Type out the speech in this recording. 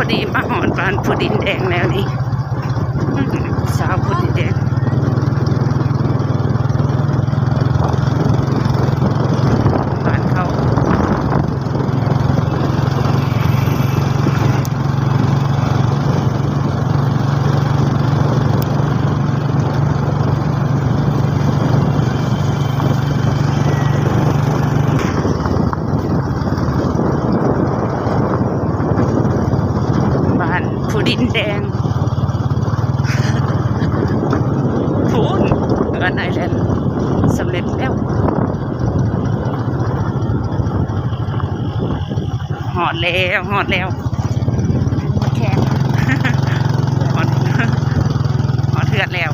อดีมาหอดบ้านผู้ดินแดงแล้วนี่สาวผู้ดินแดงบ้านเขาผู้ดินแดงพูนกันไอแลนด์สำเร็จแล้วหอดแล้วแขน หอดเถื่อนแล้ว